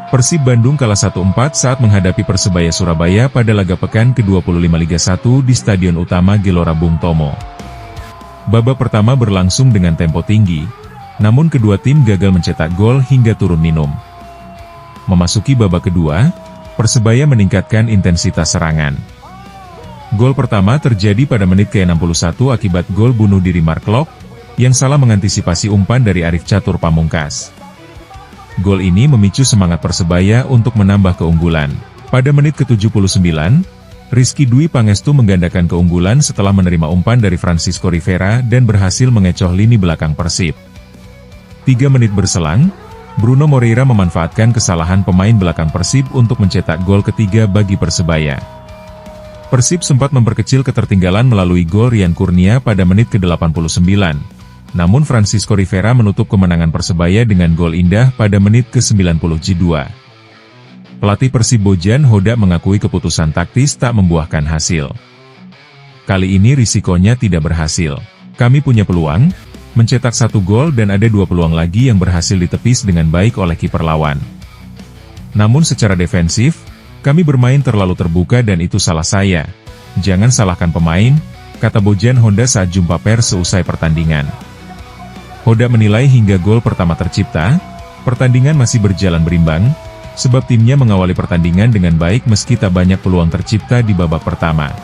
Persib Bandung kalah 1-4 saat menghadapi Persebaya Surabaya pada laga pekan ke-25 Liga 1 di Stadion Utama Gelora Bung Tomo. Babak pertama berlangsung dengan tempo tinggi, namun kedua tim gagal mencetak gol hingga turun minum. Memasuki babak kedua, Persebaya meningkatkan intensitas serangan. Gol pertama terjadi pada menit ke-61 akibat gol bunuh diri Mark Klok, yang salah mengantisipasi umpan dari Arif Catur Pamungkas. Gol ini memicu semangat Persebaya untuk menambah keunggulan. Pada menit ke-79, Rizky Dwi Pangestu menggandakan keunggulan setelah menerima umpan dari Francisco Rivera dan berhasil mengecoh lini belakang Persib. 3 menit berselang, Bruno Moreira memanfaatkan kesalahan pemain belakang Persib untuk mencetak gol ketiga bagi Persebaya. Persib sempat memperkecil ketertinggalan melalui gol Rian Kurnia pada menit ke-89. Namun Francisco Rivera menutup kemenangan Persebaya dengan gol indah pada menit ke-92. Pelatih Persib Bojan Hodak mengakui keputusan taktis tak membuahkan hasil. Kali ini risikonya tidak berhasil. Kami punya peluang, mencetak 1 gol dan ada 2 peluang lagi yang berhasil ditepis dengan baik oleh kiper lawan. Namun secara defensif, kami bermain terlalu terbuka dan itu salah saya. Jangan salahkan pemain, kata Bojan Hodak saat jumpa pers seusai pertandingan. Hodak menilai hingga gol pertama tercipta, pertandingan masih berjalan berimbang, sebab timnya mengawali pertandingan dengan baik meski tak banyak peluang tercipta di babak pertama.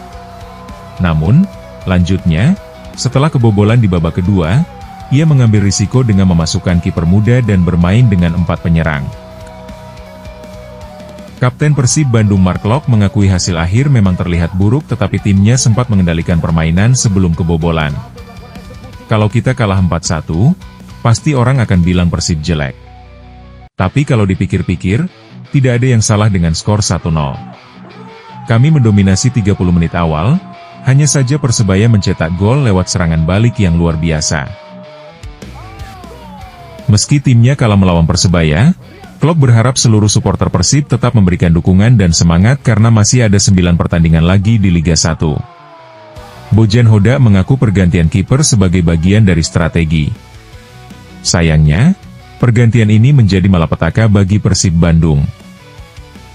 Namun, lanjutnya, setelah kebobolan di babak kedua, ia mengambil risiko dengan memasukkan kiper muda dan bermain dengan 4 penyerang. Kapten Persib Bandung Mark Klok mengakui hasil akhir memang terlihat buruk tetapi timnya sempat mengendalikan permainan sebelum kebobolan. Kalau kita kalah 4-1, pasti orang akan bilang Persib jelek. Tapi kalau dipikir-pikir, tidak ada yang salah dengan skor 1-0. Kami mendominasi 30 menit awal, hanya saja Persebaya mencetak gol lewat serangan balik yang luar biasa. Meski timnya kalah melawan Persebaya, Klok berharap seluruh supporter Persib tetap memberikan dukungan dan semangat karena masih ada 9 pertandingan lagi di Liga 1. Bojan Hodak mengaku pergantian kiper sebagai bagian dari strategi. Sayangnya, pergantian ini menjadi malapetaka bagi Persib Bandung.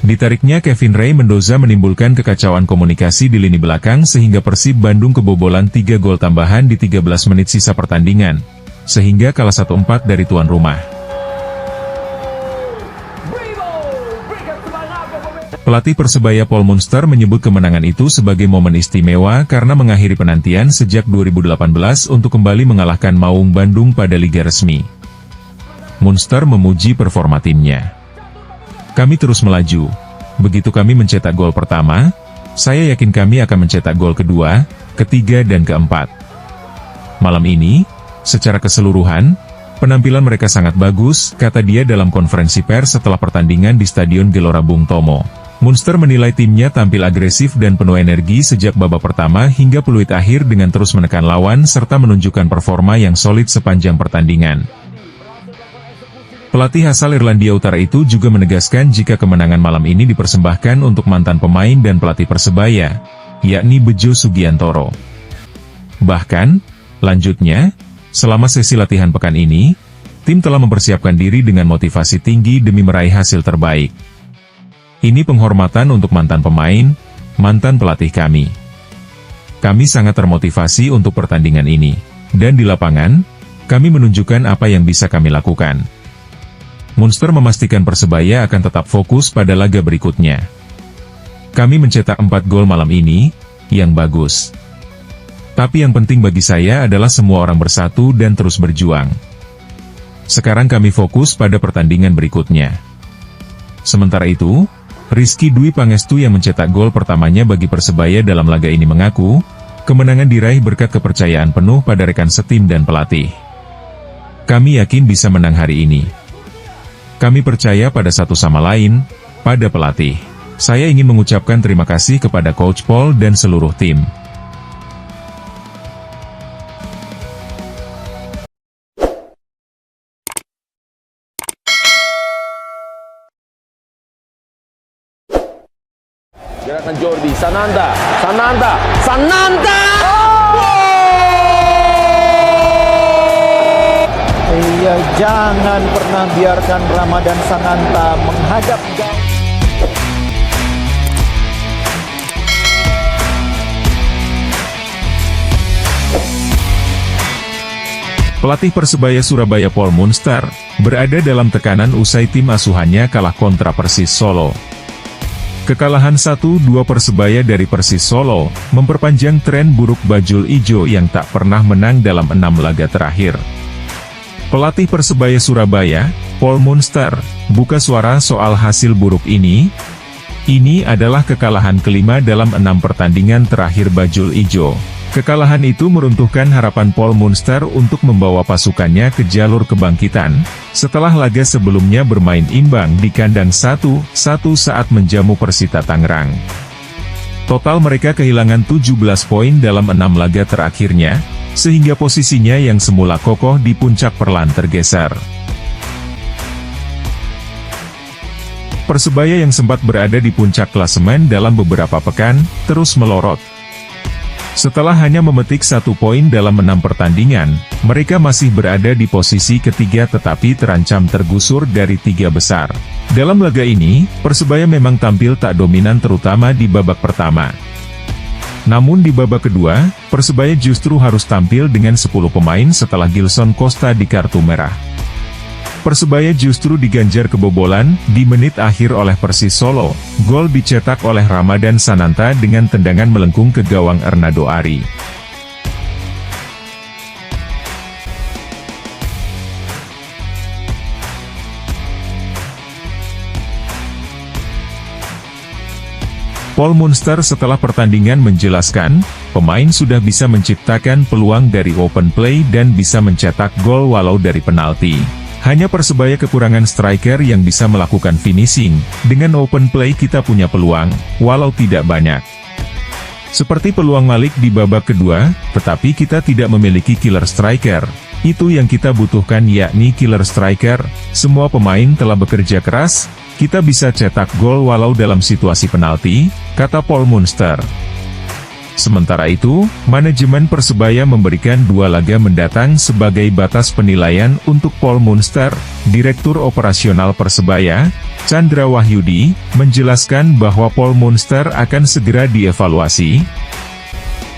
Ditariknya Kevin Ray Mendoza menimbulkan kekacauan komunikasi di lini belakang sehingga Persib Bandung kebobolan 3 gol tambahan di 13 menit sisa pertandingan, sehingga kalah 1-4 dari tuan rumah. Pelatih Persebaya Paul Munster menyebut kemenangan itu sebagai momen istimewa karena mengakhiri penantian sejak 2018 untuk kembali mengalahkan Maung Bandung pada Liga Resmi. Munster memuji performa timnya. Kami terus melaju. Begitu kami mencetak gol pertama, saya yakin kami akan mencetak gol kedua, ketiga dan keempat. Malam ini, secara keseluruhan, penampilan mereka sangat bagus, kata dia dalam konferensi pers setelah pertandingan di Stadion Gelora Bung Tomo. Munster menilai timnya tampil agresif dan penuh energi sejak babak pertama hingga peluit akhir dengan terus menekan lawan serta menunjukkan performa yang solid sepanjang pertandingan. Pelatih asal Irlandia Utara itu juga menegaskan jika kemenangan malam ini dipersembahkan untuk mantan pemain dan pelatih Persebaya, yakni Bejo Sugiantoro. Bahkan, lanjutnya, selama sesi latihan pekan ini, tim telah mempersiapkan diri dengan motivasi tinggi demi meraih hasil terbaik. Ini penghormatan untuk mantan pemain, mantan pelatih kami. Kami sangat termotivasi untuk pertandingan ini. Dan di lapangan, kami menunjukkan apa yang bisa kami lakukan. Munster memastikan Persebaya akan tetap fokus pada laga berikutnya. Kami mencetak 4 gol malam ini, yang bagus. Tapi yang penting bagi saya adalah semua orang bersatu dan terus berjuang. Sekarang kami fokus pada pertandingan berikutnya. Sementara itu, Rizky Dwi Pangestu yang mencetak gol pertamanya bagi Persebaya dalam laga ini mengaku, kemenangan diraih berkat kepercayaan penuh pada rekan setim dan pelatih. Kami yakin bisa menang hari ini. Kami percaya pada satu sama lain, pada pelatih. Saya ingin mengucapkan terima kasih kepada Coach Paul dan seluruh tim. Gerakan Jordi, Sananta. Ya, jangan pernah biarkan Ramadan Sananta menghadap gawang. Pelatih Persebaya Surabaya Paul Munster berada dalam tekanan usai tim asuhannya kalah kontra Persis Solo. Kekalahan 1-2 Persebaya dari Persis Solo memperpanjang tren buruk bajul ijo yang tak pernah menang dalam 6 laga terakhir. Pelatih Persebaya Surabaya, Paul Munster, buka suara soal hasil buruk ini. Ini adalah kekalahan kelima dalam 6 pertandingan terakhir bajul ijo. Kekalahan itu meruntuhkan harapan Paul Munster untuk membawa pasukannya ke jalur kebangkitan, setelah laga sebelumnya bermain imbang di kandang 1-1 saat menjamu Persita Tangerang. Total mereka kehilangan 17 poin dalam 6 laga terakhirnya, sehingga posisinya yang semula kokoh di puncak perlahan tergeser. Persebaya yang sempat berada di puncak klasemen dalam beberapa pekan, terus melorot. Setelah hanya memetik 1 poin dalam 6 pertandingan, mereka masih berada di posisi ketiga tetapi terancam tergusur dari 3 besar. Dalam laga ini, Persebaya memang tampil tak dominan terutama di babak pertama. Namun di babak kedua, Persebaya justru harus tampil dengan 10 pemain setelah Gilson Costa di kartu merah. Persebaya justru diganjar kebobolan di menit akhir oleh Persis Solo. Gol dicetak oleh Ramadan Sananta dengan tendangan melengkung ke gawang Ernado Ari. Paul Munster setelah pertandingan menjelaskan, pemain sudah bisa menciptakan peluang dari open play dan bisa mencetak gol walau dari penalti. Hanya Persebaya kekurangan striker yang bisa melakukan finishing. Dengan open play kita punya peluang, walau tidak banyak. Seperti peluang Malik di babak kedua, tetapi kita tidak memiliki killer striker. Itu yang kita butuhkan yakni killer striker. Semua pemain telah bekerja keras, kita bisa cetak gol walau dalam situasi penalti, kata Paul Munster. Sementara itu, manajemen Persebaya memberikan 2 laga mendatang sebagai batas penilaian untuk Paul Munster. Direktur Operasional Persebaya, Chandra Wahyudi, menjelaskan bahwa Paul Munster akan segera dievaluasi.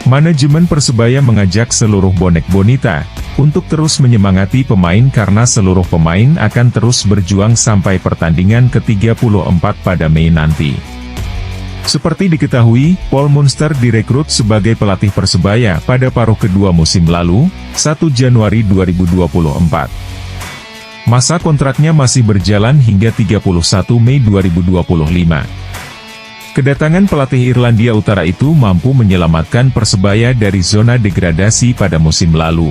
Manajemen Persebaya mengajak seluruh bonek bonita untuk terus menyemangati pemain karena seluruh pemain akan terus berjuang sampai pertandingan ke-34 pada Mei nanti. Seperti diketahui, Paul Munster direkrut sebagai pelatih Persebaya pada paruh kedua musim lalu, 1 Januari 2024. Masa kontraknya masih berjalan hingga 31 Mei 2025. Kedatangan pelatih Irlandia Utara itu mampu menyelamatkan Persebaya dari zona degradasi pada musim lalu.